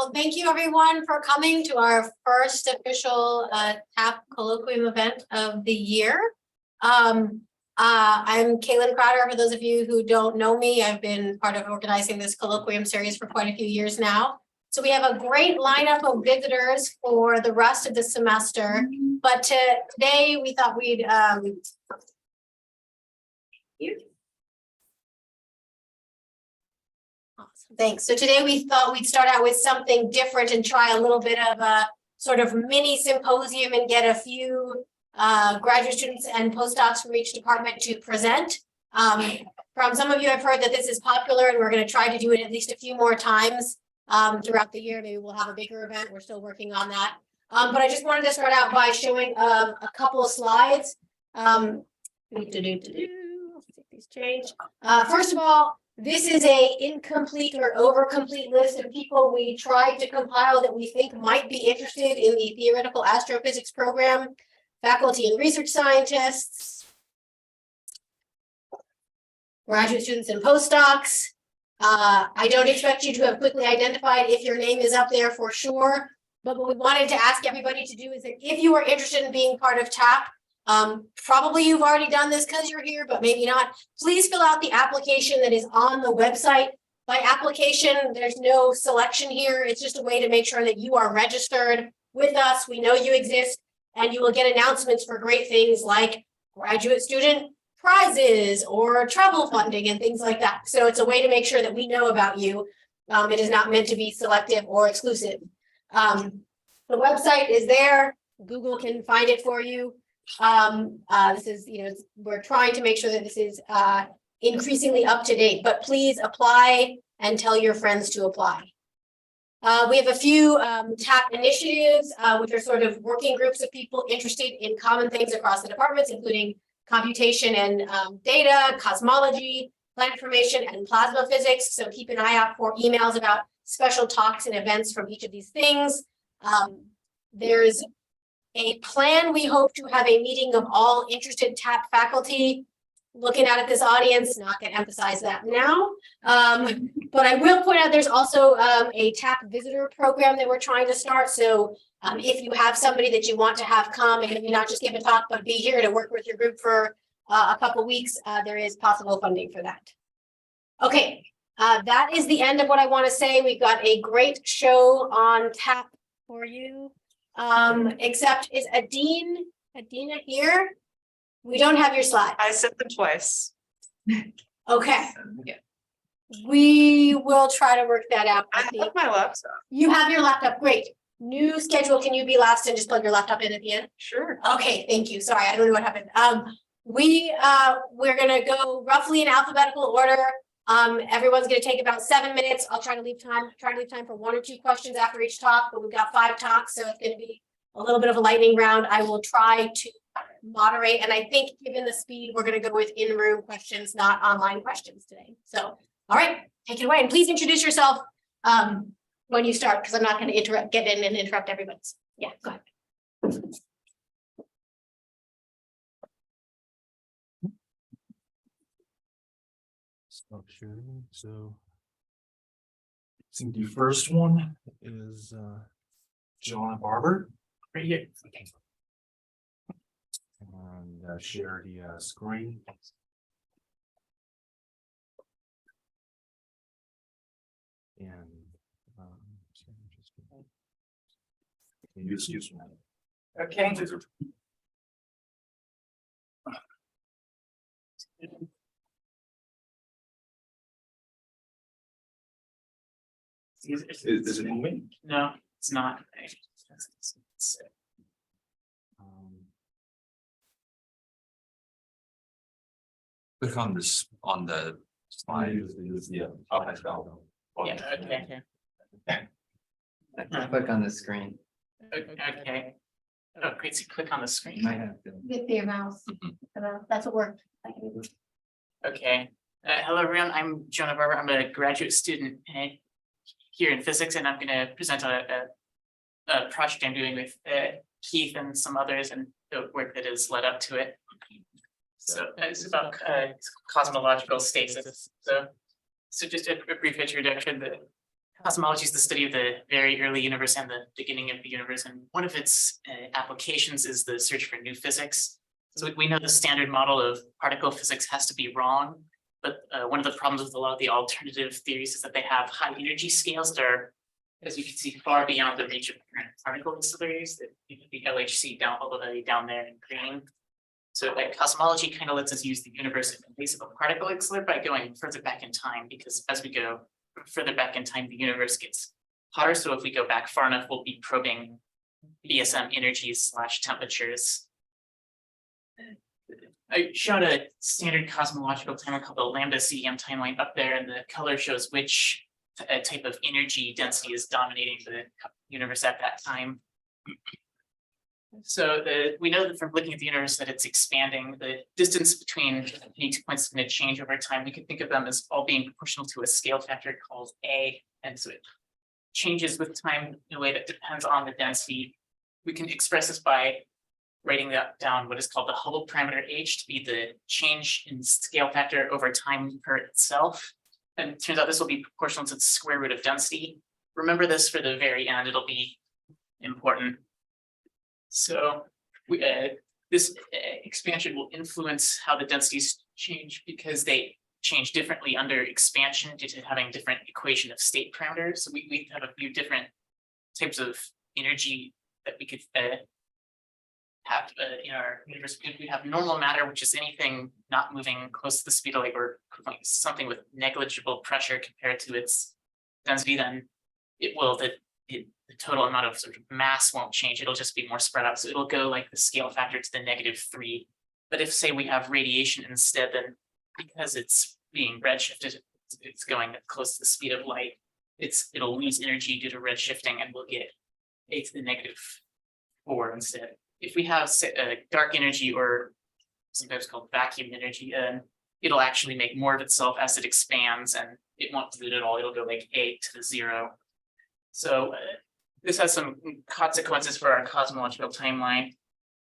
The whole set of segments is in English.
Well, thank you everyone for coming to our first official TAP colloquium event of the year. I'm Caitlin Crowder. For those of you who don't know me, I've been part of organizing this colloquium series for quite a few years now. So we have a great lineup of visitors for the rest of the semester, but today we thought we'd Awesome, thanks. So today we thought we'd start out with something different and try a little bit of a sort of mini symposium and get a few graduate students and postdocs from each department to present. From some of you, I've heard that this is popular and we're going to try to do it at least a few more times throughout the year. Maybe we'll have a bigger event. We're still working on that. But I just wanted to start out by showing a couple of slides. Let's take these change. First of all, this is a incomplete or overcomplete list of people we tried to compile that we think might be interested in the theoretical astrophysics program, faculty and research scientists, graduate students and postdocs. I don't expect you to have quickly identified if your name is up there for sure, but what we wanted to ask everybody to do is that if you are interested in being part of TAP, probably you've already done this because you're here, but maybe not. Please fill out the application that is on the website. By application, there's no selection here. It's just a way to make sure that you are registered with us. We know you exist, and you will get announcements for great things like graduate student prizes or travel funding and things like that. So it's a way to make sure that we know about you. It is not meant to be selective or exclusive. The website is there. Google can find it for you. This is, we're trying to make sure that this is increasingly up to date, but please apply and tell your friends to apply. We have a few TAP initiatives, which are sort of working groups of people interested in common things across the departments, including computation and data, cosmology, planet formation, and plasma physics. So keep an eye out for emails about special talks and events from each of these things. There's a plan. We hope to have a meeting of all interested TAP faculty. Looking out at this audience, not going to emphasize that now, but I will point out there's also a TAP visitor program that we're trying to start. So if you have somebody that you want to have come and maybe not just give a talk, but be here to work with your group for a couple weeks, there is possible funding for that. Okay, that is the end of what I want to say. We've got a great show on TAP for you. Except is Adeene here? We don't have your slide. I sent them twice. Okay. Yeah. We will try to work that out. I have my laptop. You have your laptop. Great. New schedule. Can you be last and just plug your laptop in at the end? Sure. Okay. Thank you. Sorry, I don't know what happened. We're gonna go roughly in alphabetical order. Everyone's going to take about 7 minutes. I'll try to leave time for 1 or 2 questions after each talk, but we've got 5 talks, so it's going to be a little bit of a lightning round. I will try to moderate, and I think given the speed, we're going to go with in-room questions, not online questions today. So, all right, take it away, and please introduce yourself when you start, because I'm not going to get in and interrupt everybody. Yeah, go ahead. Stop sharing. So I think the first one is Jonah Barber. Right here. And share the screen. And can you excuse me? Okay. Is it moving? No, it's not. Click on this on the slide. Use the up and down. Yeah, okay. Click on the screen. Okay. Oh, great. So click on the screen. You might have to. With your mouse. That's what worked. Okay. Hello, everyone. I'm Jonah Barber. I'm a graduate student here in physics, and I'm going to present on a project I'm doing with Keith and some others, and the work that has led up to it. So it's about cosmological stasis. So just a brief introduction. cosmology is the study of the very early universe and the beginning of the universe, and one of its applications is the search for new physics. So we know the standard model of particle physics has to be wrong, but one of the problems with a lot of the alternative theories is that they have high energy scales that are, as you can see, far beyond the reach of current particle accelerators, that the LHC down all the way down there in green. So cosmology kind of lets us use the universe in place of a particle accelerator by going further back in time, because as we go further back in time, the universe gets hotter. So if we go back far enough, we'll be probing BSM energies / temperatures. I showed a standard cosmological timer called the lambda CDM timeline up there, and the color shows which type of energy density is dominating the universe at that time. So we know that from looking at the universe that it's expanding. The distance between any 2 points is going to change over time. We could think of them as all being proportional to a scale factor called A, and so it changes with time in a way that depends on the density. We can express this by writing that down, what is called the Hubble parameter H, to be the change in scale factor over time per itself. And it turns out this will be proportional to the square root of density. Remember this for the very end, it'll be important. So this expansion will influence how the densities change, because they change differently under expansion due to having different equation of state parameters. So we have a few different types of energy that we could have in our universe. We have normal matter, which is anything not moving close to the speed of light, or something with negligible pressure compared to its density. Then it will the total amount of sort of mass won't change. It'll just be more spread out. So it'll go like the scale factor to the -3. But if, say, we have radiation instead, then because it's being redshifted, it's going close to the speed of light. It'll lose energy due to redshifting, and we'll get a to the -4 instead. If we have, say, dark energy, or sometimes called vacuum energy, it'll actually make more of itself as it expands, and it won't dilute at all. It'll go like A to the 0. So this has some consequences for our cosmological timeline.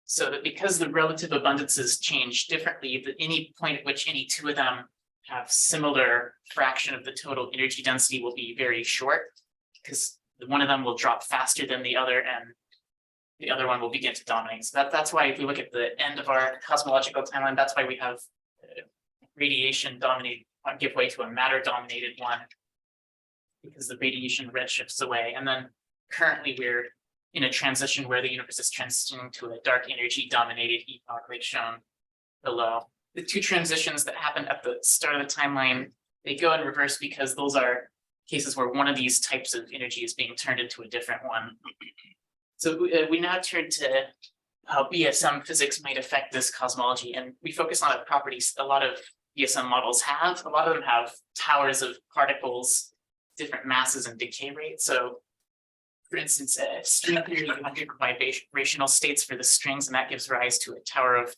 So that because the relative abundances change differently, that any point at which any two of them have similar fraction of the total energy density will be very short, because one of them will drop faster than the other, and the other one will begin to dominate. So that's why, if we look at the end of our cosmological timeline, that's why we have radiation dominate, give way to a matter dominated one, because the radiation redshifts away. And then currently we're in a transition where the universe is transitioning to a dark energy dominated epoch, like shown below. The two transitions that happen at the start of the timeline, they go in reverse, because those are cases where one of these types of energy is being turned into a different one. So we now turn to how BSM physics might affect this cosmology, and we focus on the properties a lot of BSM models have. A lot of them have towers of particles, different masses and decay rates. So for instance, string theory, you have vibrational states for the strings, and that gives rise to a tower of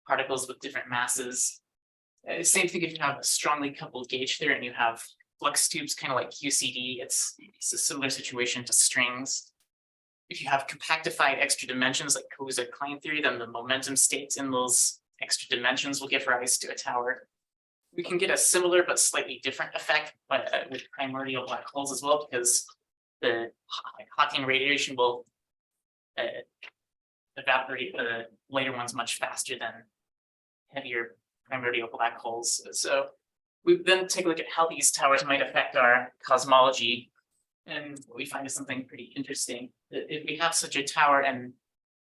particles with different masses. Same thing if you have a strongly coupled gauge theory and you have flux tubes, kind of like QCD. It's a similar situation to strings. If you have compactified extra dimensions like Kaluza-Klein theory, then the momentum states in those extra dimensions will give rise to a tower. We can get a similar but slightly different effect with primordial black holes as well, because the Hawking radiation will evaporate the later ones much faster than heavier primordial black holes. So we then take a look at how these towers might affect our cosmology. And what we find is something pretty interesting. If we have such a tower, and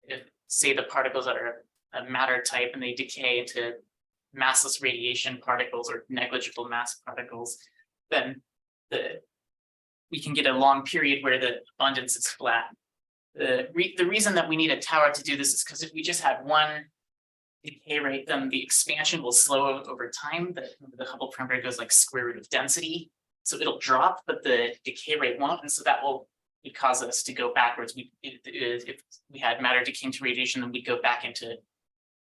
if, say, the particles are a matter type and they decay into massless radiation particles or negligible mass particles, then we can get a long period where the abundance is flat. The reason that we need a tower to do this is because if we just had one decay rate, then the expansion will slow over time. The Hubble parameter goes like square root of density. So it'll drop, but the decay rate won't. And so that will cause us to go backwards. If we had matter decaying to radiation, then we'd go back into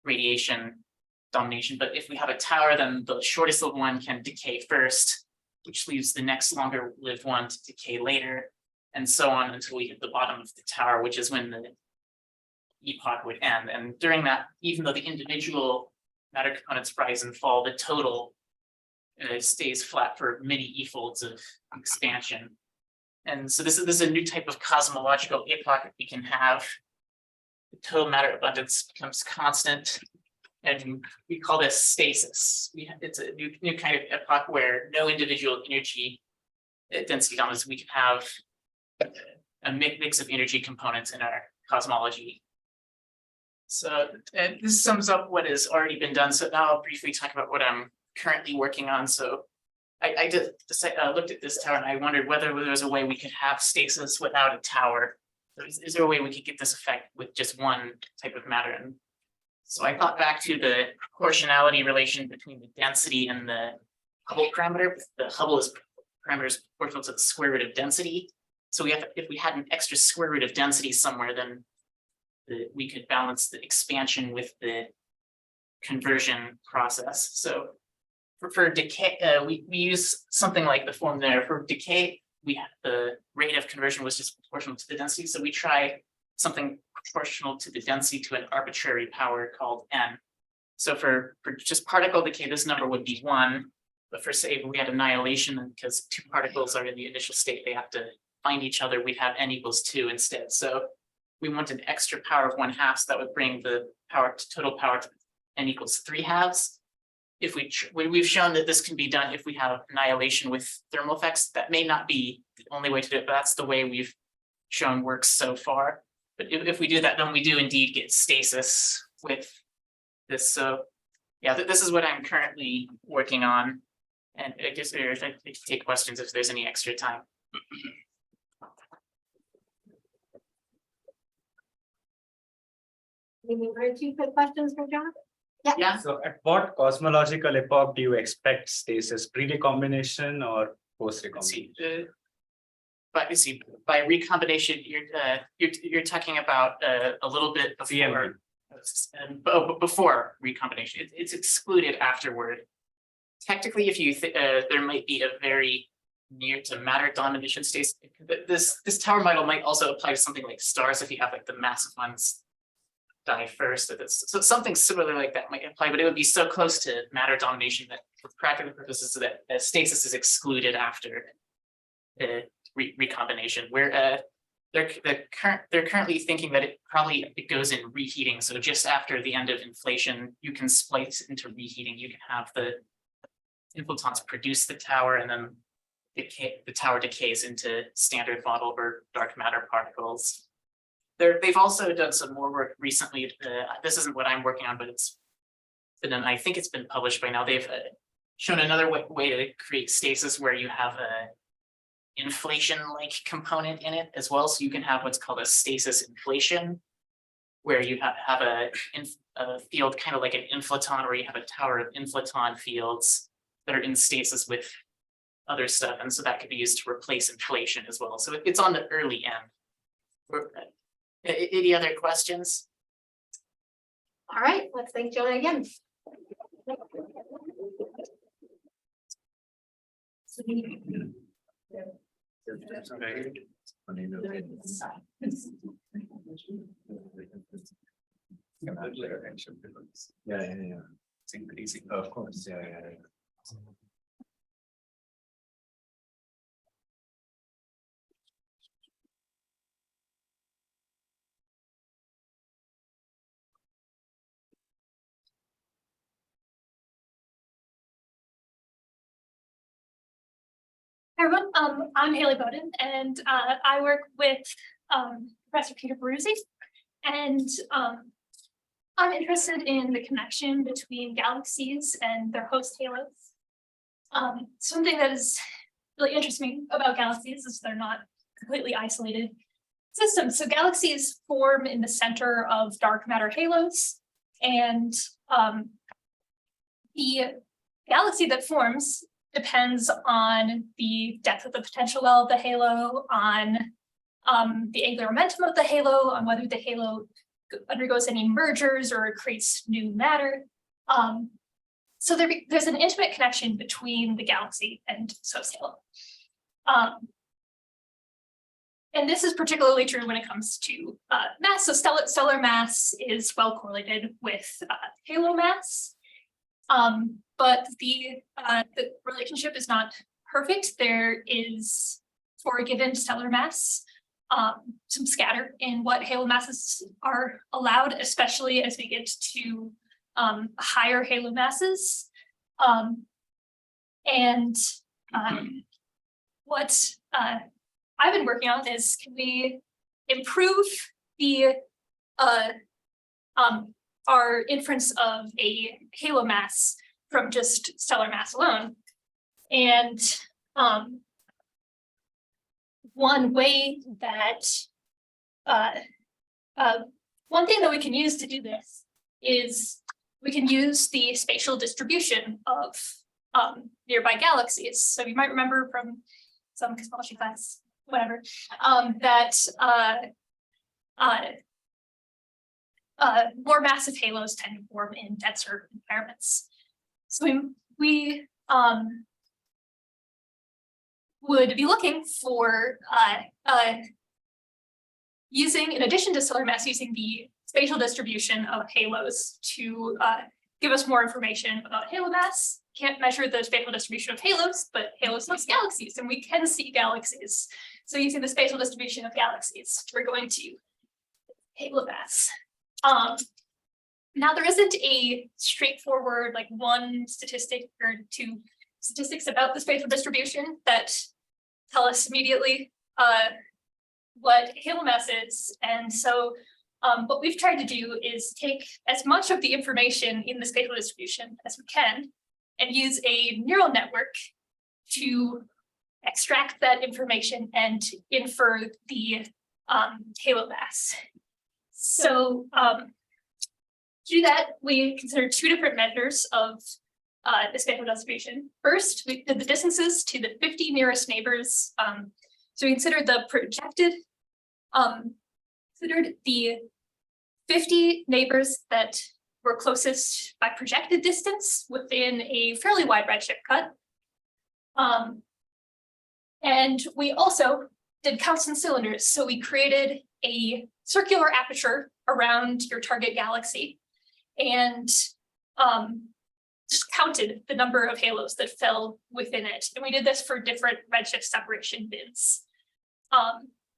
radiation domination. But if we have a tower, then the shortest lived one can decay first, which leaves the next longer lived one to decay later, and so on until we hit the bottom of the tower, which is when the epoch would end. And during that, even though the individual matter components rise and fall, the total stays flat for many e-folds of expansion. And so this is a new type of cosmological epoch that we can have. The total matter abundance becomes constant, and we call this stasis. It's a new kind of epoch where no individual energy density dominance. We can have a mix of energy components in our cosmology. So this sums up what has already been done. So now I'll briefly talk about what I'm currently working on. So I looked at this tower and I wondered whether there was a way we could have stasis without a tower. So is there a way we could get this effect with just one type of matter? And so I thought back to the proportionality relation between the density and the Hubble parameter. The Hubble parameter is proportional to the square root of density. So if we had an extra square root of density somewhere, then we could balance the expansion with the conversion process. So for decay, we use something like the form there. For decay, the rate of conversion was just proportional to the density. So we try something proportional to the density to an arbitrary power called n. So for just particle decay, this number would be 1. But for say we had annihilation, because two particles are in the initial state, they have to find each other. We have n equals 2 instead. So we want an extra power of 1/2, so that would bring the total power to n equals 3/2. If we've shown that this can be done if we have annihilation with thermal effects. That may not be the only way to do it, but that's the way we've shown works so far. But if we do that, then we do indeed get stasis with this. So yeah, this is what I'm currently working on. And I guess I can take questions if there's any extra time. Maybe one or two quick questions for Jonah? Yeah. So at what cosmological epoch do you expect stasis? Pre-recombination or post-recombination? But you see, by recombination, you're talking about a little bit before, before recombination. It's excluded afterward. Technically, if you there might be a very near to matter domination stasis. This tower model might also apply to something like stars if you have like the massive ones die first. So something similar like that might apply, but it would be so close to matter domination that for practical purposes that stasis is excluded after recombination. Where they're currently thinking that it goes in reheating. So just after the end of inflation, you can splice into reheating. You can have the inflatons produce the tower, and then the tower decays into standard model or dark matter particles. They've also done some more work recently. This isn't what I'm working on, but I think it's been published by now. They've shown another way to create stasis where you have a inflation-like component in it as well. So you can have what's called a stasis inflation, where you have a field kind of like an inflaton, where you have a tower of inflaton fields that are in stasis with other stuff. And so that could be used to replace inflation as well. So it's on the early end. Any other questions? All right, let's thank Jonah again. Yeah. It's increasing. Of course, yeah. Hi everyone, I'm Haley Bowden, and I work with Professor Peter Baruzzi, and I'm interested in the connection between galaxies and their host halos. Something that is really interesting about galaxies is they're not completely isolated systems. So galaxies form in the center of dark matter halos, and the galaxy that forms depends on the depth of the potential well of the halo, on the angular momentum of the halo, on whether the halo undergoes any mergers or creates new matter. So there's an intimate connection between the galaxy and its host halo. And this is particularly true when it comes to mass. So stellar mass is well correlated with halo mass. But the relationship is not perfect. There is for a given stellar mass, some scatter in what halo masses are allowed, especially as we get to higher halo masses. What I've been working on is, can we improve the our inference of a halo mass from just stellar mass alone? And one way that one thing that we can use to do this is we can use the spatial distribution of nearby galaxies. So you might remember from some cosmology class, whatever, that more massive halos tend to form in denser environments. So we would be looking for using, in addition to stellar mass, using the spatial distribution of halos to give us more information about halo mass. Can't measure the spatial distribution of halos, but halos host galaxies, and we can see galaxies. So using the spatial distribution of galaxies, we're going to halo mass. Now there isn't a straightforward like one statistic or two statistics about the spatial distribution that tell us immediately what halo mass is. And so what we've tried to do is take as much of the information in the spatial distribution as we can and use a neural network to extract that information and infer the halo mass. So to do that, we consider two different measures of the spatial distribution. First, we did the distances to the 50 nearest neighbors. So we considered the projected, considered the 50 neighbors that were closest by projected distance within a fairly wide redshift cut. And we also did counts in cylinders. So we created a circular aperture around your target galaxy and just counted the number of halos that fell within it. And we did this for different redshift separation bins.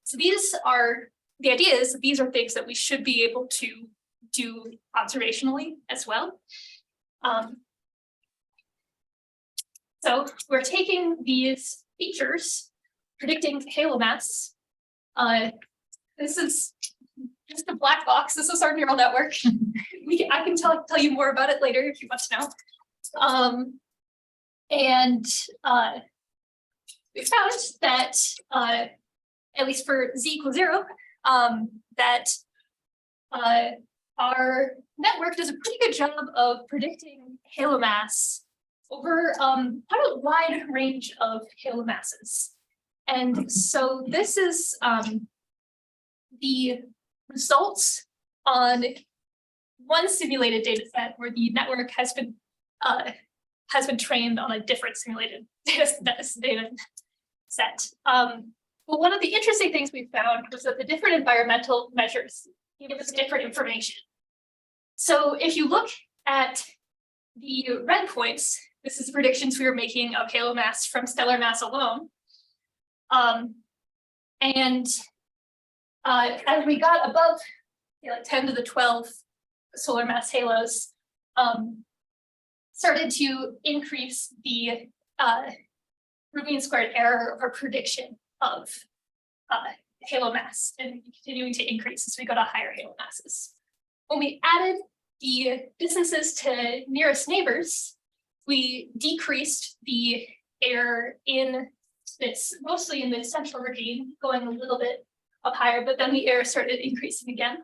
So these are, the idea is that these are things that we should be able to do observationally as well. So we're taking these features, predicting halo mass. This is just a black box. This is our neural network. I can tell you more about it later if you want to know. We found that at least for z equals 0, that our network does a pretty good job of predicting halo mass over quite a wide range of halo masses. And so this is the results on one simulated data set where the network has been trained on a different simulated data set. But one of the interesting things we found was that the different environmental measures give us different information. So if you look at the red points, this is the predictions we were making of halo mass from stellar mass alone. As we got above 10 to the 12 solar mass halos, started to increase the root-mean squared error of our prediction of halo mass, and continuing to increase as we go to higher halo masses. When we added the distances to nearest neighbors, we decreased the error in this, mostly in the central regime, going a little bit up higher, but then the error started increasing again.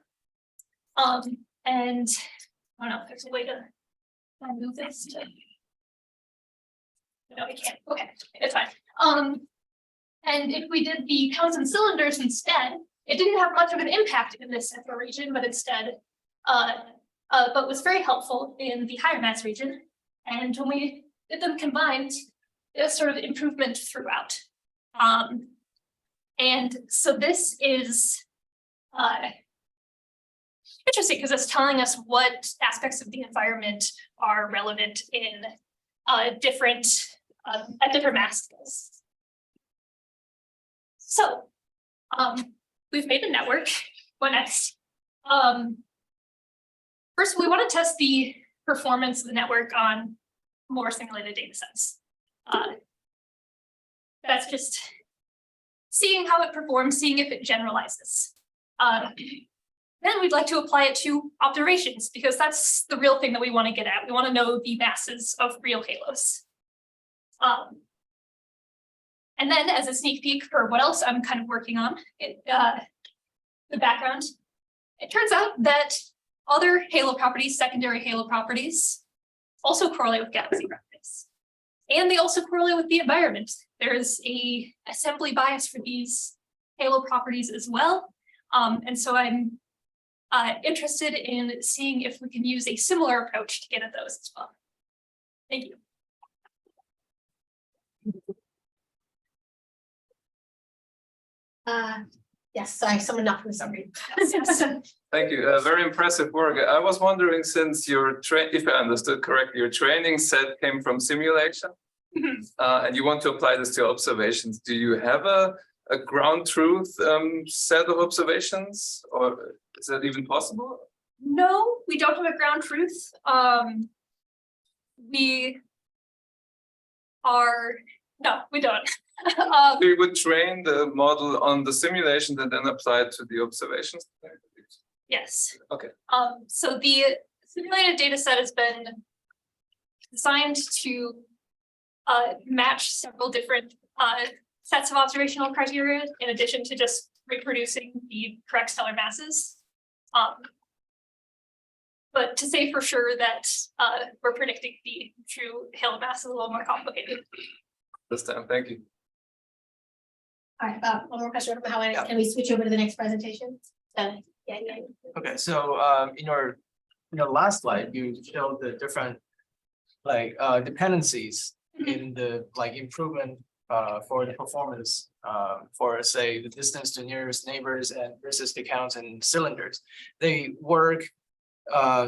And I don't know if there's a way to move this to. No, we can't. Okay, it's fine. And if we did the counts in cylinders instead, it didn't have much of an impact in this central region, but instead, but was very helpful in the higher mass region. And when we did them combined, it was sort of improvement throughout. And so this is interesting because it's telling us what aspects of the environment are relevant in at different mass scales. So, we've made a network. What next? First, we want to test the performance of the network on more simulated data sets. That's just seeing how it performs, seeing if it generalizes. Then we'd like to apply it to observations, because that's the real thing that we want to get at. We want to know the masses of real halos. And then as a sneak peek for what else I'm kind of working on, the background, it turns out that other halo properties, secondary halo properties, also correlate with galaxy properties. And they also correlate with the environment. There's a assembly bias for these halo properties as well. And so I'm interested in seeing if we can use a similar approach to get at those as well. Thank you. Yes, sorry, someone knocked on the screen. Thank you. Very impressive work. I was wondering, since your if I understood correctly, your training set came from simulation, and you want to apply this to observations. Do you have a ground truth set of observations, or is that even possible? No, we don't have a ground truth. We don't. We would train the model on the simulation and then apply it to the observations. Yes. Okay. So the simulated data set has been designed to match several different sets of observational criteria, in addition to just reproducing the correct stellar masses. But to say for sure that we're predicting the true halo mass is a little more complicated. Understand. Thank you. All right, one more question. Can we switch over to the next presentation? Yeah. Okay, so in your last slide, you showed the different dependencies in the improvement for the performance for, say, the distance to nearest neighbors and versus the counts and cylinders. They work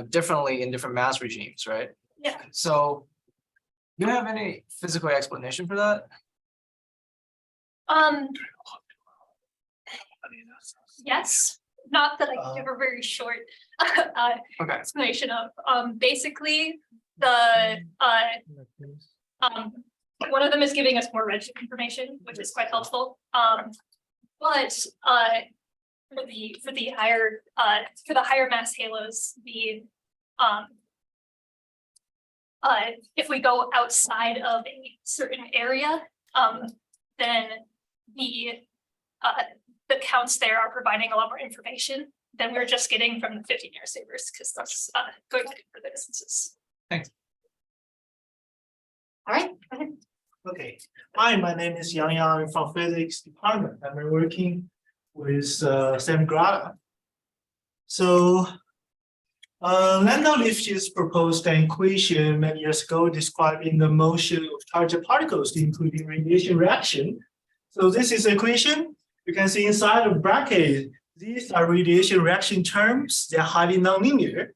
differently in different mass regimes, right? Yeah. So do you have any physical explanation for that? Yes, not that I can give a very short Okay. explanation of. Basically, the one of them is giving us more redshift information, which is quite helpful. But for the higher mass halos, if we go outside of a certain area, then the counts there are providing a lot more information than we're just getting from the 50 nearest neighbors, because that's going to further distances. Thanks. All right. Okay. Hi, my name is Yangyang from Physics Department. I'm working with Sam Grada. So Landau Lifshitz proposed an equation many years ago describing the motion of charged particles, including radiation reaction. So this is the equation. You can see inside the bracket, these are radiation reaction terms. They're highly nonlinear.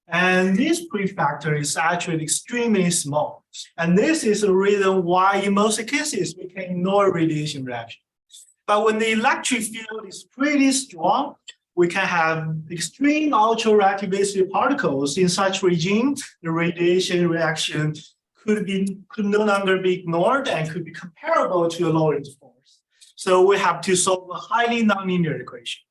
And this prefactor is actually extremely small. And this is the reason why in most cases we can ignore radiation reaction. But when the electric field is pretty strong, we can have extreme ultrarelativistic particles. In such regime, the radiation reaction could no longer be ignored and could be comparable to a Lorentz force. So we have to solve a highly nonlinear equation.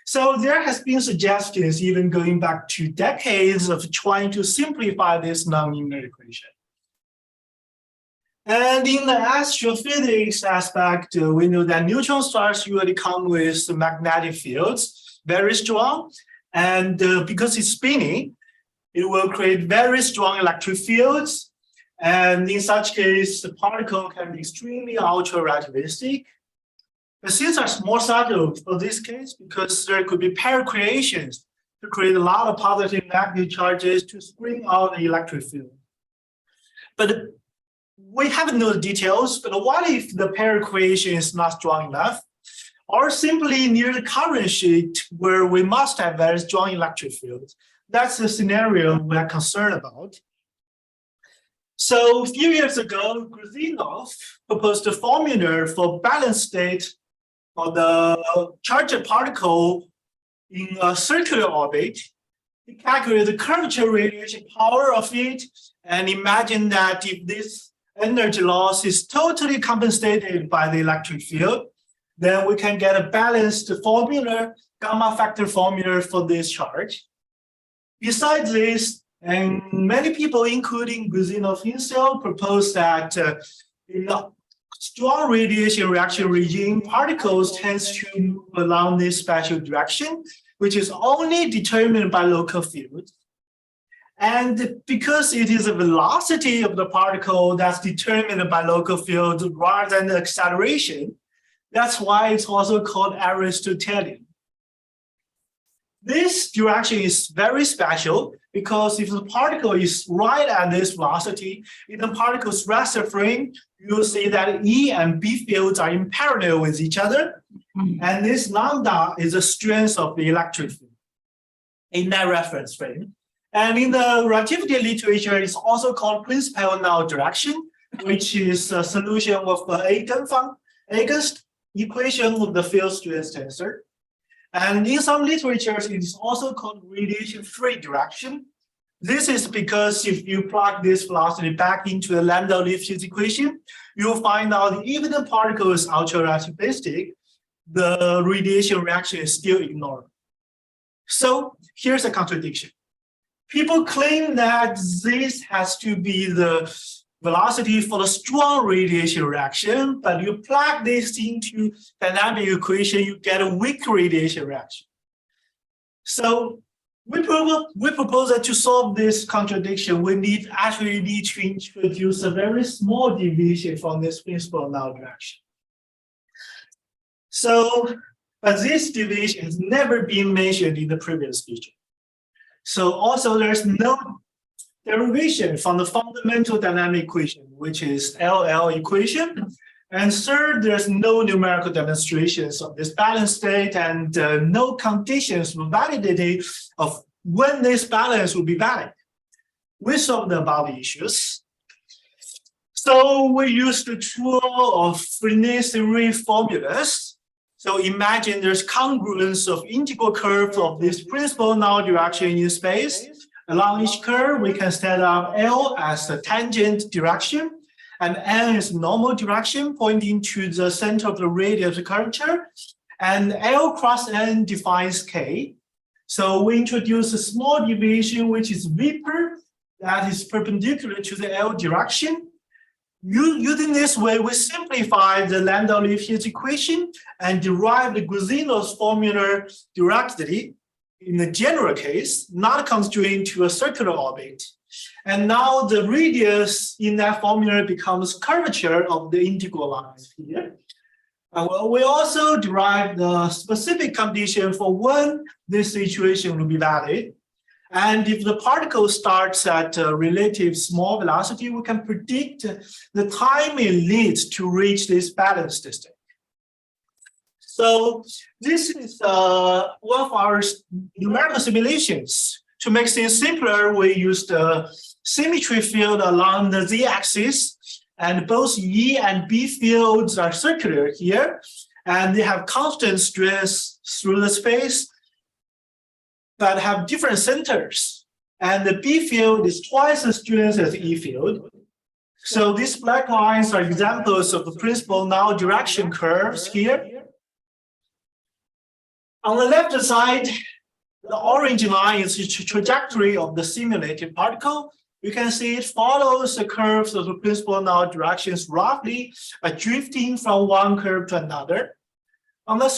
So there has been suggestions even going back to decades of trying to simplify this nonlinear equation. And in the astrophysics aspect, we know that neutron stars usually come with magnetic fields, very strong. And because it's spinning, it will create very strong electric fields. And in such case, the particle can be extremely ultra-relativistic. But since are more subtle for this case, because there could be pair creations to create a lot of positive and negative charges to screen out the electric field. But we haven't known the details, but what if the pair creation is not strong enough? Or simply near the current sheet where we must have very strong electric fields? That's the scenario we're concerned about. So a few years ago, Gruzinov proposed a formula for balanced state or the charged particle in a circular orbit. We calculate the curvature radiation power of it, and imagine that if this energy loss is totally compensated by the electric field, then we can get a balanced formula, gamma factor formula for this charge. Besides this, and many people, including Guzinov himself, propose that in a strong radiation reaction regime, particles tends to move along this special direction, which is only determined by local field. And because it is the velocity of the particle that's determined by local field rather than the acceleration, that's why it's also called Aristotelian. This direction is very special because if the particle is right at this velocity, in the particle's raster frame, you'll see that E and B fields are in parallel with each other. And this lambda is the strength of the electric field in that reference frame. And in the relativity literature, it's also called principal null direction, which is a solution of the Eigen's equation of the field strength tensor. And in some literatures, it is also called radiation-free direction. This is because if you plug this velocity back into the lambda Lipschitz equation, you'll find out even the particle is ultrarelativistic, the radiation reaction is still ignored. So here's a contradiction. People claim that this has to be the velocity for the strong radiation reaction, but you plug this into dynamic equation, you get a weak radiation reaction. So we propose that to solve this contradiction, we actually need to introduce a very small deviation from this principal null direction. So, but this deviation has never been mentioned in the previous feature. So also there's no derivation from the fundamental dynamic equation, which is LL equation. And third, there's no numerical demonstrations of this balance state and no conditions for validity of when this balance will be valid. We solved the above issues. So we use the tool of Frenet theory formulas. So imagine there's congruence of integral curves of this principal null direction in space. Along each curve, we can set up L as the tangent direction, and N is normal direction pointing to the center of the radius of curvature, and L cross N defines K. So we introduce a small deviation, which is Vapor, that is perpendicular to the L direction. Using this way, we simplify the lambda Lipschitz equation and derive the Guzinov's formula directly in the general case, not constrained to a circular orbit. And now the radius in that formula becomes curvature of the integral lines here. Well, we also derive the specific condition for when this situation will be valid. And if the particle starts at a relative small velocity, we can predict the time it needs to reach this balanced state. So this is one of our numerical simulations. To make things simpler, we use the symmetry field along the z-axis, and both E and B fields are circular here, and they have constant stress through the space, but have different centers. And the B field is twice as strength as the E field. So these black lines are examples of the principal null direction curves here. On the left side, the orange line is the trajectory of the simulated particle. You can see it follows the curves of the principal null directions roughly, drifting from one curve to another. On the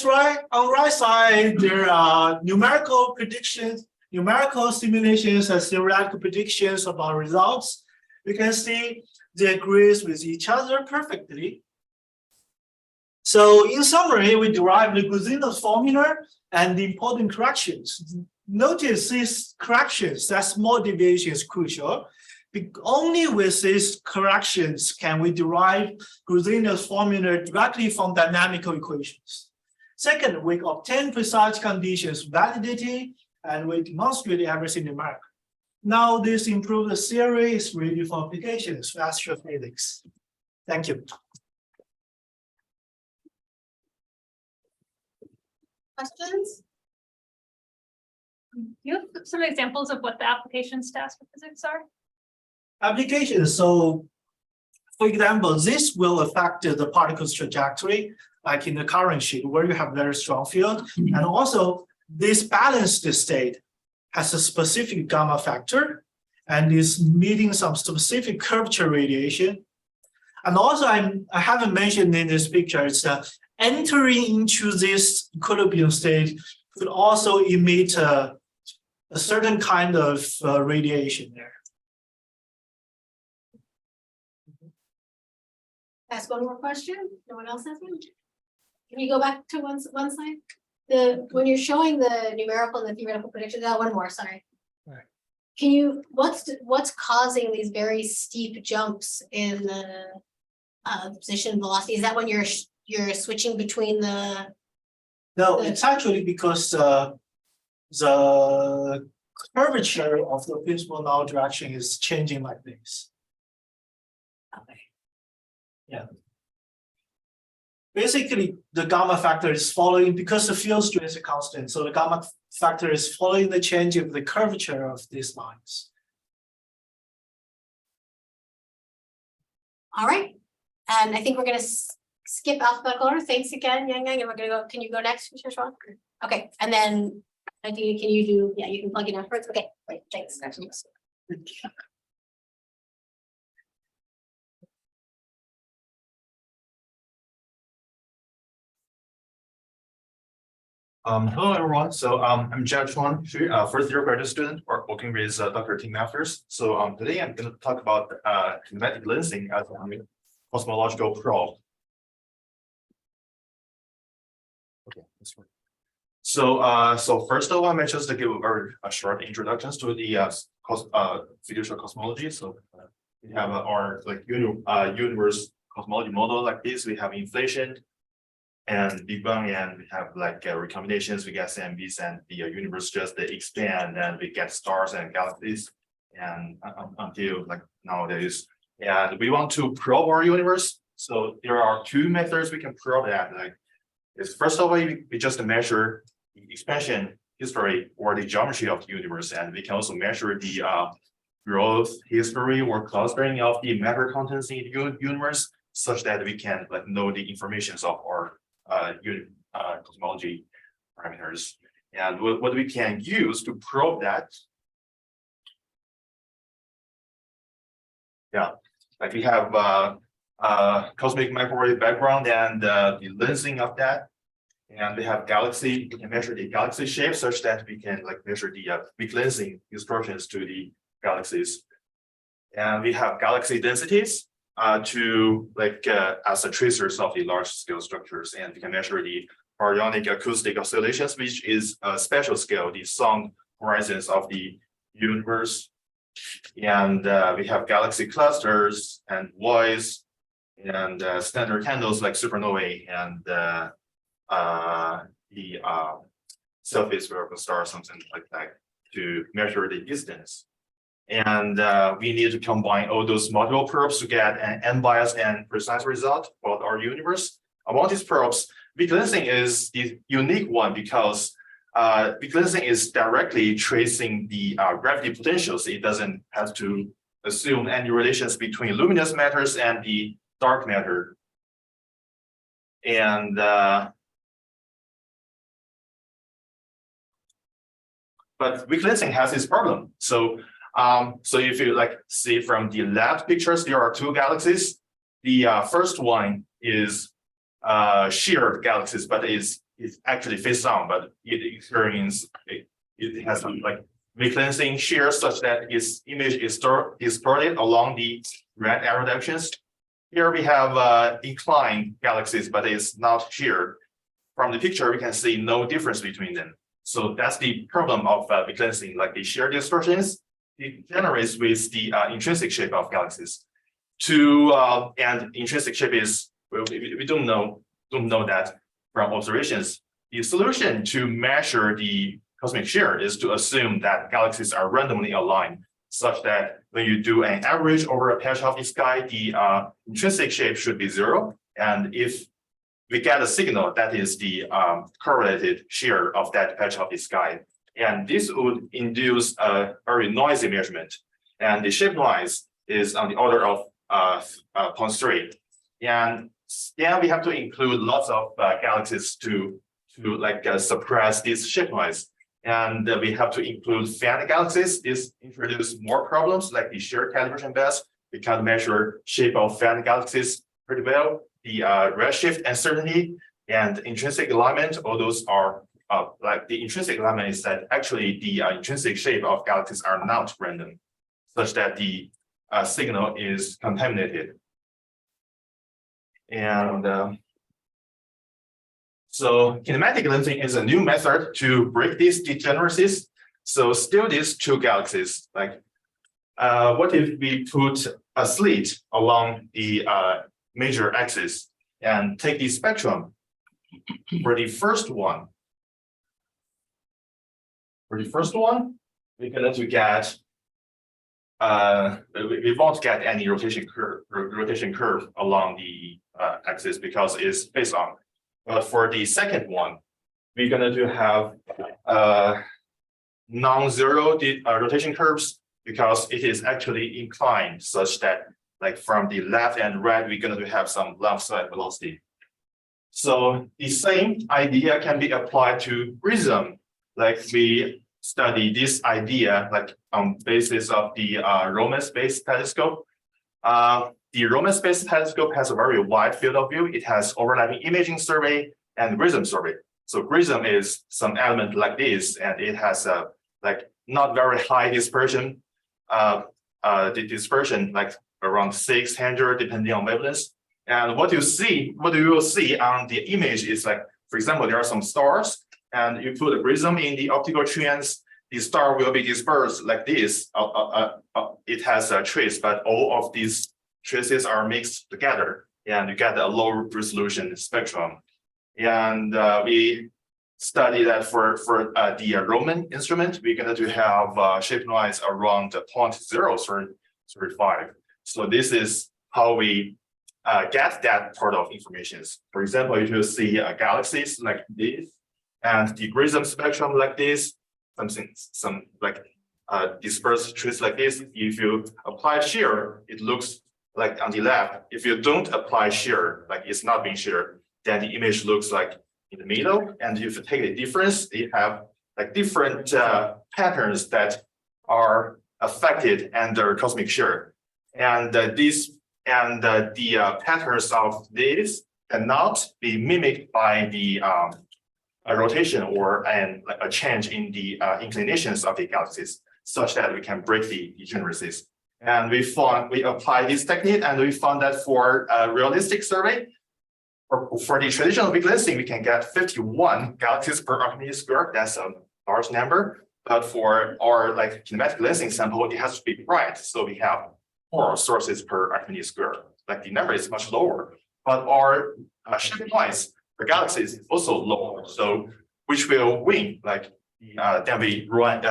right side, there are numerical predictions, numerical simulations and theoretical predictions of our results. You can see they agree with each other perfectly. So in summary, we derive the Guzinov's formula and the important corrections. Notice these corrections, that small deviation is crucial. Only with these corrections can we derive Guzinov's formula directly from dynamical equations. Second, we obtain precise conditions validity, and we demonstrate everything numerically. Now this improved theory is ready for applications for astrophysics. Thank you. Questions? Do you have some examples of what the applications to astrophysics are? Applications, so for example, this will affect the particle's trajectory, like in the current sheet where you have very strong field. And also this balanced state has a specific gamma factor and is meeting some specific curvature radiation. And also I haven't mentioned in this picture, it's entering into this equilibrium state could also emit a certain kind of radiation there. Ask one more question. No one else has one? Can you go back to one slide? When you're showing the numerical and the theoretical predictions, one more, sorry. Right. Can you, what's causing these very steep jumps in the position velocity? Is that when you're switching between the? No, it's actually because the curvature of the principal null direction is changing like this. Okay. Yeah. Basically, the gamma factor is following, because the field strength is a constant, so the gamma factor is following the change of the curvature of these lines. All right, and I think we're gonna skip alphabetical order. Thanks again, Yangyang, and we're gonna go, can you go next, Jiachuan? Okay, and then, Adeene, can you do, yeah, you can plug in afterwards. Okay, great, thanks. Hello everyone. So I'm Jiachuan Xu, first year graduate student working with Dr. Tim Mathers. So today I'm going to talk about kinematic lensing as a cosmological probe. Okay, this one. So first of all, I'm just to give a short introduction to the fiducial cosmology. So we have our universe cosmology model like this. We have inflation and Big Bang, and we have like recombinations, we get CMBs, and the universe just expand, and we get stars and galaxies, and until like nowadays. And we want to probe our universe. So there are two methods we can probe that. Like, is first of all, we just measure the expansion history or the geometry of the universe, and we can also measure the growth history or clustering of the matter contents in the universe, such that we can like know the informations of our cosmology parameters. And what we can use to probe that, yeah, like we have cosmic microwave background and the lensing of that, and we have galaxy. We can measure the galaxy shape such that we can like measure the big lensing distortions to the galaxies, and we have galaxy densities to like as a tracers of the large scale structures, and we can measure the baryonic acoustic oscillations, which is a special scale, the sound horizons of the universe. And we have galaxy clusters and voids and standard candles like supernovae and the surface variable star, something like that, to measure the distance. And we need to combine all those multiple probes to get an unbiased and precise result about our universe. Among these probes, big lensing is the unique one because big lensing is directly tracing the gravity potentials. It doesn't have to assume any relations between luminous matters and the dark matter. And but big lensing has this problem. So if you like see from the left pictures, there are two galaxies. The first one is sheared galaxies, but it's actually face down, but it has some like big lensing shear such that its image is distorted along the red arrow directions. Here we have inclined galaxies, but it's not sheared. From the picture, we can see no difference between them. So that's the problem of big lensing, like the shear distortions. It generates with the intrinsic shape of galaxies. And intrinsic shape is, well, we don't know that from observations. The solution to measure the cosmic shear is to assume that galaxies are randomly aligned, such that when you do an average over a patch of the sky, the intrinsic shape should be 0. And if we get a signal that is the correlated shear of that patch of the sky. And this would induce a very noisy measurement. And the shape noise is on the order of 0.3. And then we have to include lots of galaxies to suppress this shape noise. And we have to include faint galaxies. This introduces more problems like the shear calibration bias. We can measure shape of faint galaxies pretty well. The redshift uncertainty and intrinsic alignment, all those are like the intrinsic alignment is that actually the intrinsic shape of galaxies are not random, such that the signal is contaminated. And so kinematic lensing is a new method to break these degeneracies. So still these two galaxies, like what if we put a slit along the major axis and take the spectrum for the first one? For the first one, we're going to get we won't get any rotation curve along the axis because it's based on. But for the second one, we're going to have non-zero rotation curves because it is actually inclined such that like from the left and right, we're going to have some left side velocity. So the same idea can be applied to prism. Like we study this idea like on basis of the Roman Space Telescope. The Roman Space Telescope has a very wide field of view. It has overlapping imaging survey and prism survey. So prism is some element like this, and it has a like not very high dispersion. The dispersion like around 600 depending on wavelengths. And what you will see on the image is like, for example, there are some stars, and you put a prism in the optical trains. The star will be dispersed like this. It has a trace, but all of these traces are mixed together, and you get a low resolution spectrum. And we study that for the Roman instrument, we're going to have shape noise around 0.035. So this is how we get that part of information. For example, if you see galaxies like this and the prism spectrum like this, some like dispersed trace like this. If you apply shear, it looks like on the left. If you don't apply shear, like it's not being sheared, then the image looks like in the middle. And if you take the difference, they have like different patterns that are affected under cosmic shear. And the patterns of this cannot be mimicked by the a rotation or a change in the inclinations of the galaxies, such that we can break the degeneracies. And we applied this technique, and we found that for a realistic survey, for the traditional big lensing, we can get 51 galaxies per Archimedes square. That's a large number. But for our like kinematic lensing sample, it has to be bright. So we have 4 sources per Archimedes square. Like the number is much lower, but our shape noise for galaxies is also lower. So which will win? Like then we run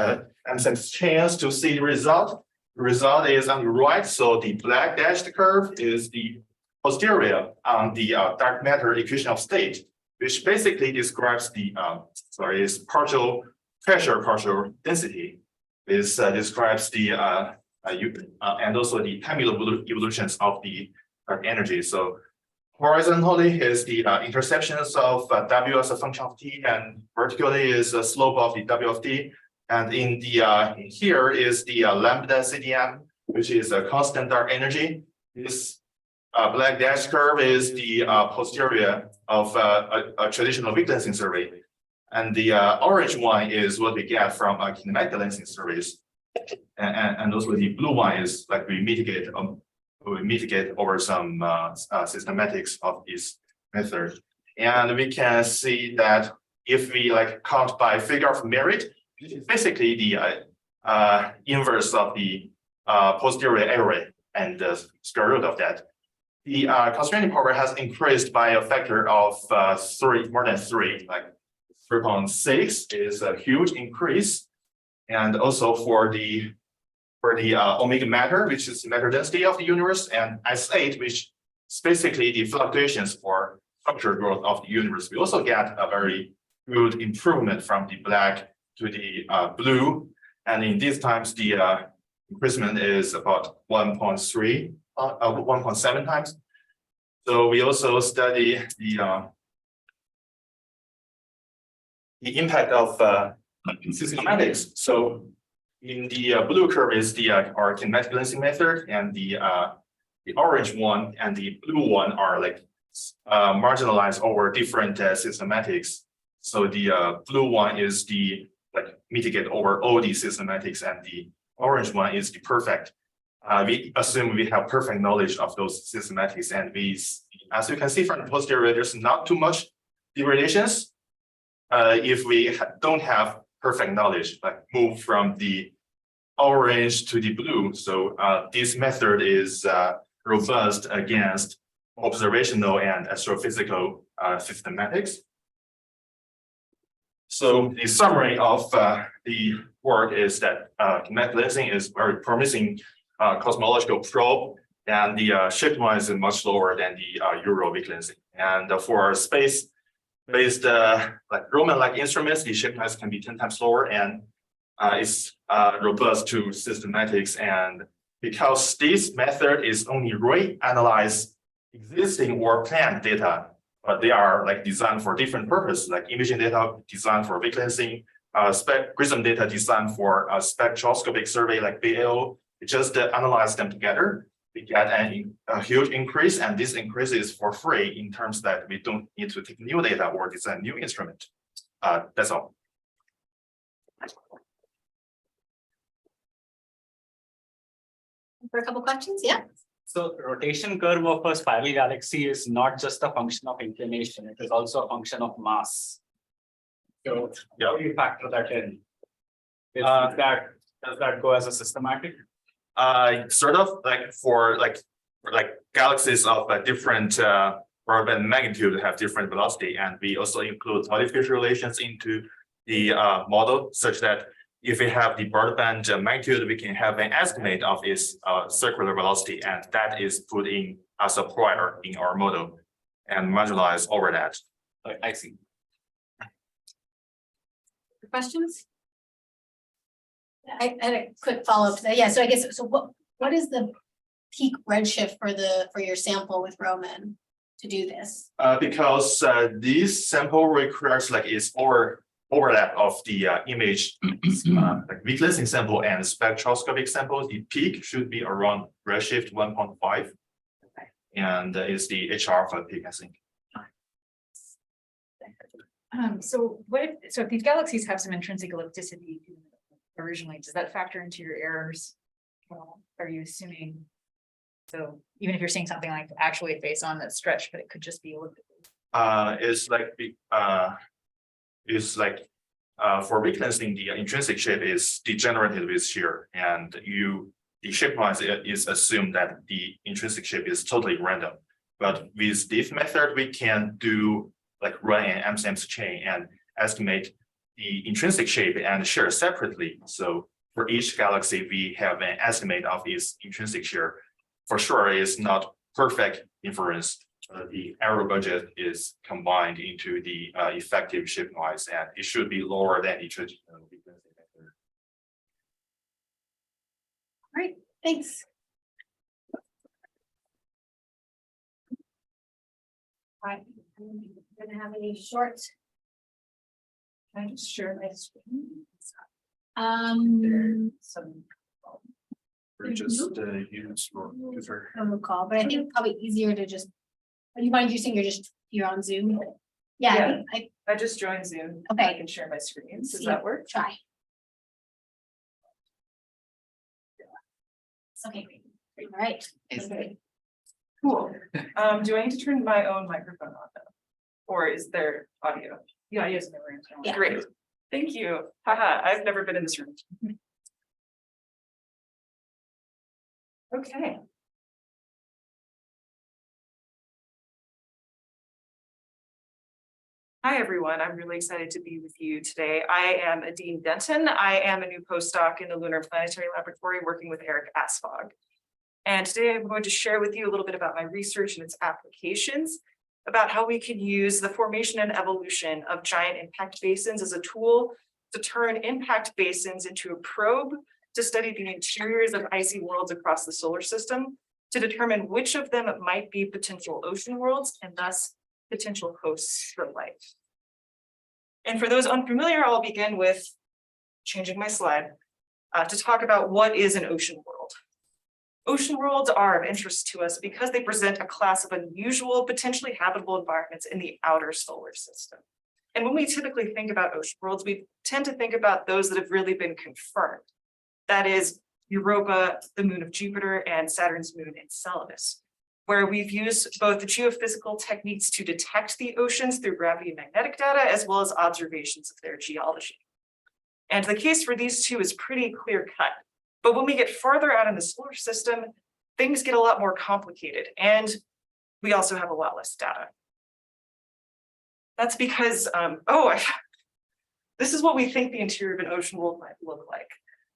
and some chance to see the result. The result is on the right. So the black dashed curve is the posterior on the dark matter equation of state, which basically describes the is partial pressure, partial density. This describes the and also the time evolutions of the dark energy. So horizontally is the interceptions of W as a function of t, and vertically is the slope of the W of t. And in the here is the lambda CDM, which is a constant dark energy. This black dash curve is the posterior of a traditional big lensing survey. And the orange one is what we get from kinematic lensing surveys. And also the blue one is like we mitigate over some systematics of this method. And we can see that if we like count by figure of merit, this is basically the inverse of the posterior array and the square root of that. The constraining power has increased by a factor of 3, more than 3, like 3.6 is a huge increase. And also for the omega matter, which is the matter density of the universe, and S8, which is basically the fluctuations for structural growth of the universe, we also get a very good improvement from the black to the blue. And in these times, the increasement is about 1.3, 1.7 times. So we also study the impact of systematics. So in the blue curve is the our kinematic lensing method, and the orange one and the blue one are like marginalized over different systematics. So the blue one is the like mitigate over all the systematics, and the orange one is the perfect. We assume we have perfect knowledge of those systematics, and we, as you can see from the posterior, there's not too much degradations. If we don't have perfect knowledge, like move from the orange to the blue. So this method is robust against observational and astrophysical systematics. So the summary of the work is that kinematic lensing is very promising cosmological probe, and the shift noise is much lower than the Euro-weak lensing. And for space-based like Roman-like instruments, the shift noise can be 10 times lower, and it's robust to systematics. And because this method is only re-analyze existing or planned data, but they are like designed for different purposes, like imaging data designed for weak lensing, spectrum data designed for spectroscopic survey like BAO. We just analyze them together. We get a huge increase, and this increase is for free in terms that we don't need to take new data or design new instrument. That's all. For a couple questions, yeah. So rotation curve of a spiral galaxy is not just a function of inclination, it is also a function of mass. So how do you factor that in? Does that go as a systematic? Sort of like for galaxies of a different orbital magnitude have different velocity, and we also include artificial relations into the model, such that if we have the Barber band magnitude, we can have an estimate of its circular velocity, and that is put in as a prior in our model and marginalize over that. I see. Questions? I had a quick follow-up to that. Yeah, so I guess, so what is the peak redshift for your sample with Roman to do this? Because this sample requires like its overlap of the image like weak lensing sample and spectroscopic sample. The peak should be around redshift 1.5, and it's the HR for the peak, I think. So if these galaxies have some intrinsic ellipticity originally, does that factor into your errors? Are you assuming? So even if you're seeing something like actually a face on that's stretched, but it could just be for weak lensing, the intrinsic shape is degenerated with shear, and the shape noise is assumed that the intrinsic shape is totally random. But with this method, we can do like run an Amsterdam's chain and estimate the intrinsic shape and shear separately. So for each galaxy, we have an estimate of its intrinsic shear. For sure, it's not perfect inference. The error budget is combined into the effective shift noise, and it should be lower than the traditional weak lensing method. Great, thanks. All right, I'm gonna have any short. Can I just share my screen? Or just use for user. Call, but I think probably easier to just. You mind using you're on Zoom? Yeah. I just joined Zoom. Okay. I can share my screen. Does that work? Try. Okay, great. All right. Okay. Cool. Do I need to turn my own microphone on though? Or is there audio? Yeah, I use the room. Yeah. Great. Thank you. Haha, I've never been in this room. Okay. Hi, everyone. I'm really excited to be with you today. I am Adeene Denton. I am a new postdoc in the Lunar Planetary Laboratory working with Eric Asfog. And today I'm going to share with you a little bit about my research and its applications. about how we could use the formation and evolution of giant impact basins as a tool to turn impact basins into a probe to study the interiors of icy worlds across the solar system, to determine which of them might be potential ocean worlds and thus potential hosts for life. And for those unfamiliar, I'll begin with changing my slide to talk about what is an ocean world. Ocean worlds are of interest to us because they present a class of unusual, potentially habitable environments in the outer solar system. And when we typically think about ocean worlds, we tend to think about those that have really been confirmed. That is Europa, the moon of Jupiter, and Saturn's moon Enceladus, where we've used both the geophysical techniques to detect the oceans through gravity and magnetic data, as well as observations of their geology. And the case for these two is pretty clear cut. But when we get farther out in the solar system, things get a lot more complicated, and we also have a lot less data. That's because, this is what we think the interior of an ocean world might look like.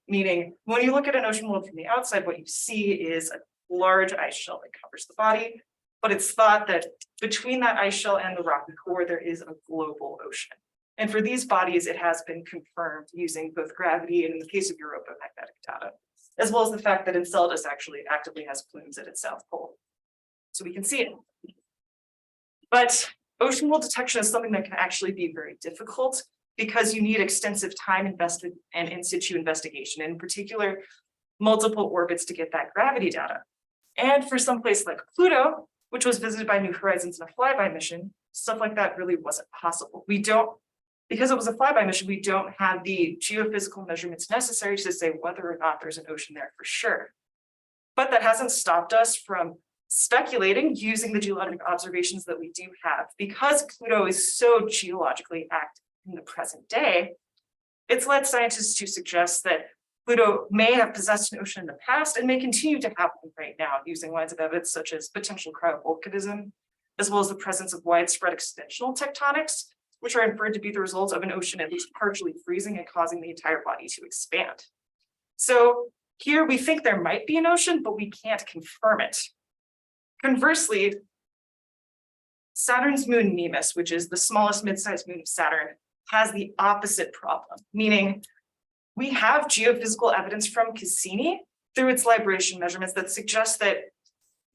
Meaning, when you look at an ocean world from the outside, what you see is a large ice shell that covers the body, but it's thought that between that ice shell and the rocky core, there is a global ocean. And for these bodies, it has been confirmed using both gravity and, in the case of Europa, magnetic data, as well as the fact that Enceladus actually actively has plumes at its south pole. So we can see it. But ocean world detection is something that can actually be very difficult because you need extensive time invested and in situ investigation, in particular, multiple orbits to get that gravity data. And for some place like Pluto, which was visited by New Horizons in a flyby mission, stuff like that really wasn't possible. Because it was a flyby mission, we don't have the geophysical measurements necessary to say whether or not there's an ocean there for sure. But that hasn't stopped us from speculating using the geologic observations that we do have. Because Pluto is so geologically active in the present day, it's led scientists to suggest that Pluto may have possessed an ocean in the past and may continue to have one right now, using lines of evidence such as potential cryovolcanism, as well as the presence of widespread extensional tectonics, which are inferred to be the result of an ocean at least partially freezing and causing the entire body to expand. So here we think there might be an ocean, but we can't confirm it. Conversely, Saturn's moon Mimas, which is the smallest mid-sized moon of Saturn, has the opposite problem, meaning we have geophysical evidence from Cassini through its libration measurements that suggest that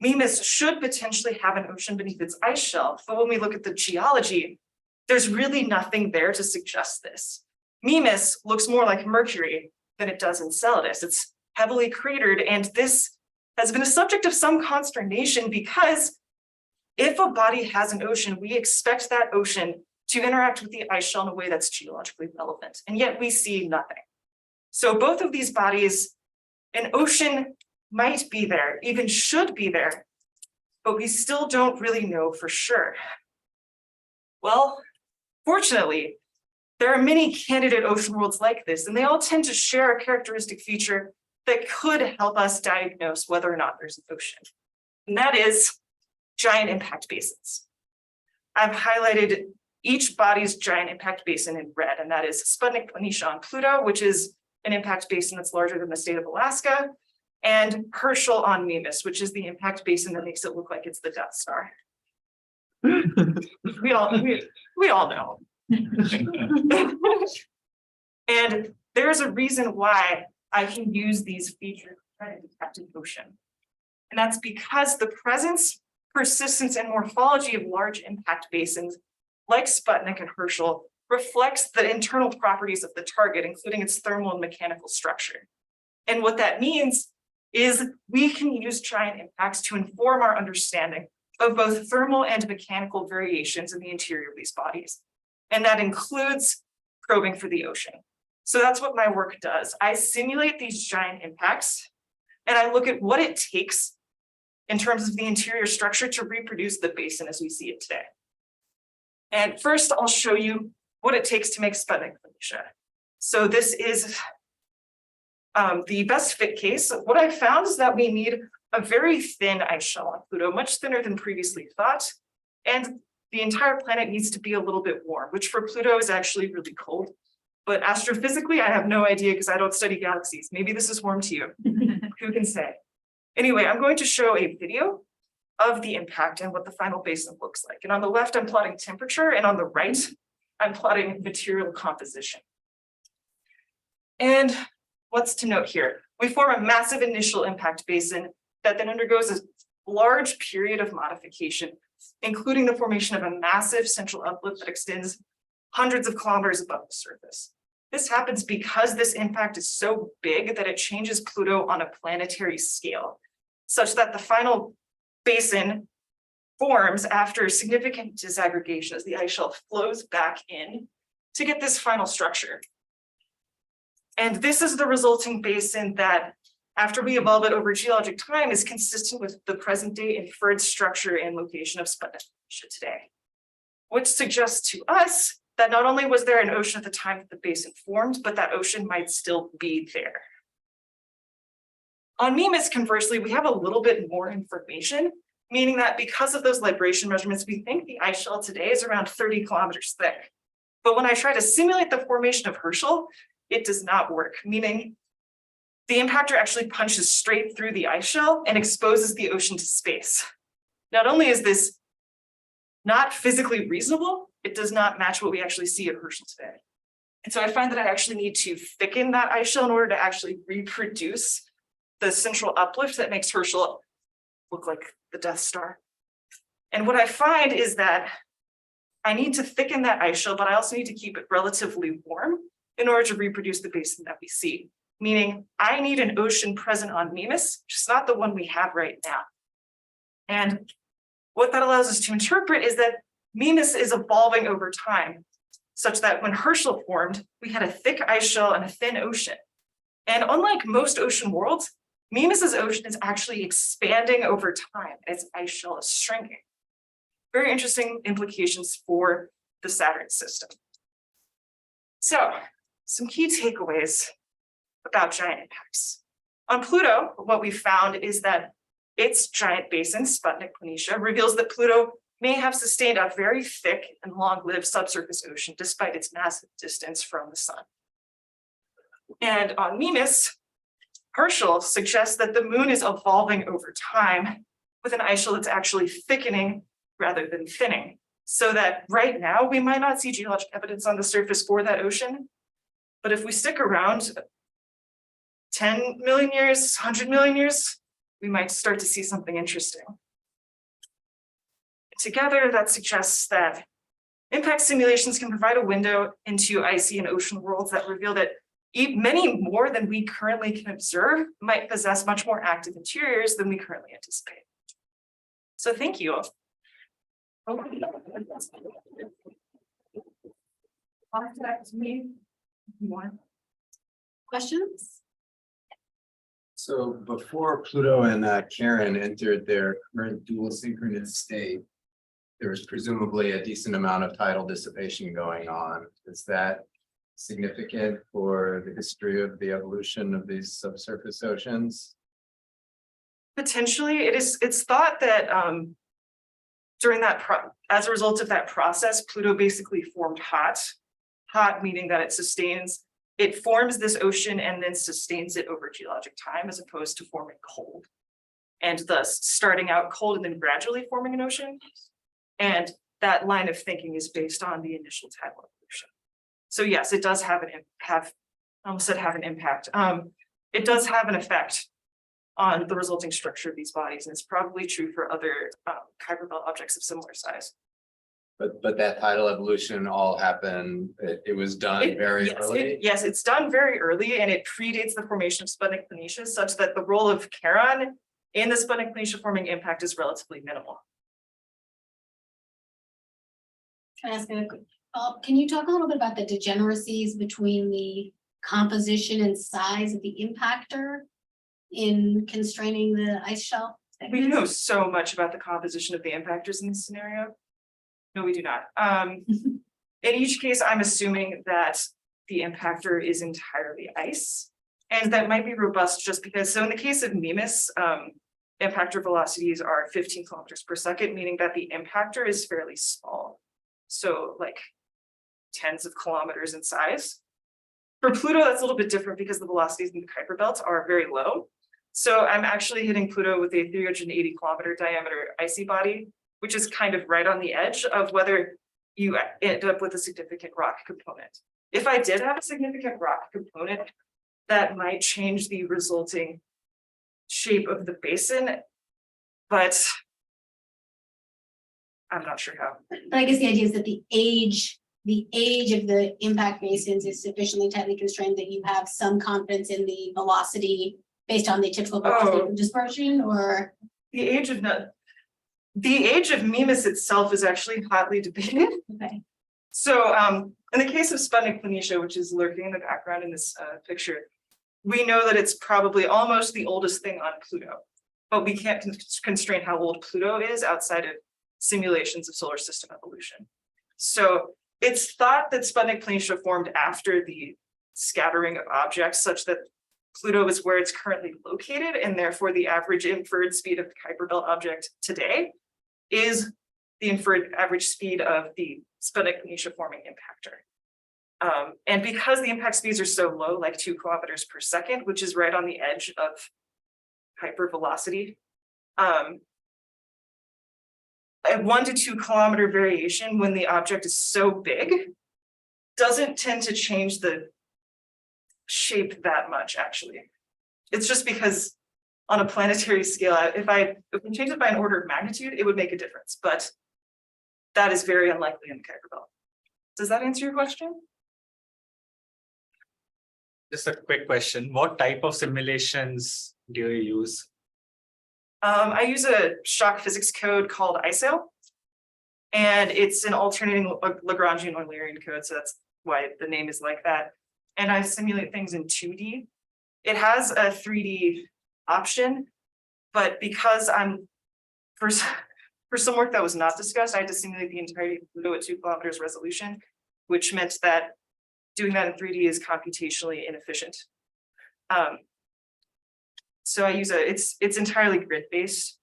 Mimas should potentially have an ocean beneath its ice shelf. But when we look at the geology, there's really nothing there to suggest this. Mimas looks more like Mercury than it does Enceladus. It's heavily cratered, and this has been a subject of some consternation because if a body has an ocean, we expect that ocean to interact with the ice shell in a way that's geologically relevant, and yet we see nothing. So both of these bodies, an ocean might be there, even should be there, but we still don't really know for sure. Well, fortunately, there are many candidate ocean worlds like this, and they all tend to share a characteristic feature that could help us diagnose whether or not there's an ocean. And that is giant impact basins. I've highlighted each body's giant impact basin in red, and that is Sputnik Planitia on Pluto, which is an impact basin that's larger than the state of Alaska, and Herschel on Mimas, which is the impact basin that makes it look like it's the Death Star. we all know. And there's a reason why I can use these features to try to detect an ocean. And that's because the presence, persistence, and morphology of large impact basins like Sputnik and Herschel reflects the internal properties of the target, including its thermal and mechanical structure. And what that means is we can use giant impacts to inform our understanding of both thermal and mechanical variations in the interior of these bodies. And that includes probing for the ocean. So that's what my work does. I simulate these giant impacts, and I look at what it takes in terms of the interior structure to reproduce the basin as we see it today. And first, I'll show you what it takes to make Sputnik Planitia. So this is the best fit case. What I found is that we need a very thin ice shell on Pluto, much thinner than previously thought. And the entire planet needs to be a little bit warm, which for Pluto is actually really cold. But astrophysically, I have no idea because I don't study galaxies. Maybe this is warm to you. Who can say? Anyway, I'm going to show a video of the impact and what the final basin looks like. And on the left, I'm plotting temperature, and on the right, I'm plotting material composition. And what's to note here? We form a massive initial impact basin that then undergoes a large period of modification, including the formation of a massive central uplift that extends hundreds of kilometers above the surface. This happens because this impact is so big that it changes Pluto on a planetary scale, such that the final basin forms after significant disaggregation as the ice shelf flows back in to get this final structure. And this is the resulting basin that, after we evolve it over geologic time, is consistent with the present day inferred structure and location of Sputnik today, which suggests to us that not only was there an ocean at the time that the basin formed, but that ocean might still be there. On Mimas, conversely, we have a little bit more information, meaning that because of those libration measurements, we think the ice shell today is around 30 kilometers thick. But when I try to simulate the formation of Herschel, it does not work, meaning the impactor actually punches straight through the ice shell and exposes the ocean to space. Not only is this not physically reasonable, it does not match what we actually see at Herschel today. And so I find that I actually need to thicken that ice shell in order to actually reproduce the central uplift that makes Herschel look like the Death Star. And what I find is that I need to thicken that ice shell, but I also need to keep it relatively warm in order to reproduce the basin that we see. Meaning I need an ocean present on Mimas, just not the one we have right now. And what that allows us to interpret is that Mimas is evolving over time, such that when Herschel formed, we had a thick ice shell and a thin ocean. And unlike most ocean worlds, Mimas's ocean is actually expanding over time as ice shell is shrinking. Very interesting implications for the Saturn system. So, some key takeaways about giant impacts. On Pluto, what we found is that its giant basin, Sputnik Planitia, reveals that Pluto may have sustained a very thick and long-lived subsurface ocean despite its massive distance from the sun. And on Mimas, Herschel suggests that the moon is evolving over time with an ice shell that's actually thickening rather than thinning. So that right now we might not see geologic evidence on the surface for that ocean, but if we stick around 10 million years, 100 million years, we might start to see something interesting. Together, that suggests that impact simulations can provide a window into icy and ocean worlds that reveal that many more than we currently can observe might possess much more active interiors than we currently anticipate. So thank you. Questions? So before Pluto and Charon entered their current dual synchronous state, there was presumably a decent amount of tidal dissipation going on. Is that significant for the history of the evolution of these subsurface oceans? Potentially, it's thought that during that as a result of that process, Pluto basically formed hot. Hot meaning that it forms this ocean and then sustains it over geologic time as opposed to forming cold. And thus starting out cold and then gradually forming an ocean. And that line of thinking is based on the initial tidal evolution. So yes, it does have I almost said have an impact. It does have an effect on the resulting structure of these bodies, and it's probably true for other Kuiper Belt objects of similar size. But that tidal evolution all happened, it was done very early? Yes, it's done very early, and it predates the formation of Sputnik Planitia, such that the role of Charon in the Sputnik Planitia forming impact is relatively minimal. Can I ask a quick follow-up? Can you talk a little bit about the degeneracies between the composition and size of the impactor in constraining the ice shelf? We know so much about the composition of the impactors in this scenario. No, we do not. In each case, I'm assuming that the impactor is entirely ice, and that might be robust just because, so in the case of Mimas, impactor velocities are 15 kilometers per second, meaning that the impactor is fairly small. So like tens of kilometers in size. For Pluto, that's a little bit different because the velocities in the Kuiper Belt are very low. So I'm actually hitting Pluto with a 380-kilometer diameter icy body, which is kind of right on the edge of whether you end up with a significant rock component. If I did have a significant rock component, that might change the resulting shape of the basin, but I'm not sure how. But I guess the idea is that the age of the impact basins is sufficiently tightly constrained that you have some confidence in the velocity based on the typical velocity of dispersion, or The age of Mimas itself is actually hotly debated. okay. So in the case of Sputnik Planitia, which is lurking in the background in this picture, we know that it's probably almost the oldest thing on Pluto, but we can't constrain how old Pluto is outside of simulations of solar system evolution. So it's thought that Sputnik Planitia formed after the scattering of objects such that Pluto is where it's currently located, and therefore the average inferred speed of the Kuiper Belt object today is the inferred average speed of the Sputnik Planitia forming impactor. And because the impact speeds are so low, like 2 kilometers per second, which is right on the edge of hypervelocity, a 1 to 2 kilometer variation when the object is so big doesn't tend to change the shape that much, actually. It's just because on a planetary scale, if we change it by an order of magnitude, it would make a difference, but that is very unlikely in the Kuiper Belt. Does that answer your question? Just a quick question. What type of simulations do you use? I use a shock physics code called ISAIL, and it's an alternating Lagrangian Eulerian code, so that's why the name is like that. And I simulate things in 2D. It has a 3D option, but because for some work that was not discussed, I had to simulate the entirety of Pluto at 2 kilometers resolution, which meant that doing that in 3D is computationally inefficient. So I use it's entirely grid-based,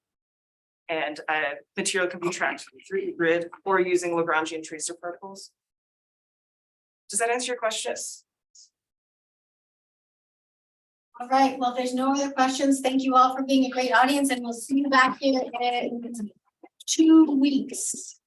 and material can be tracked through the grid or using Lagrangian tracer particles. Does that answer your question? All right, well, if there's no other questions, thank you all for being a great audience, and we'll see you back here in 2 weeks.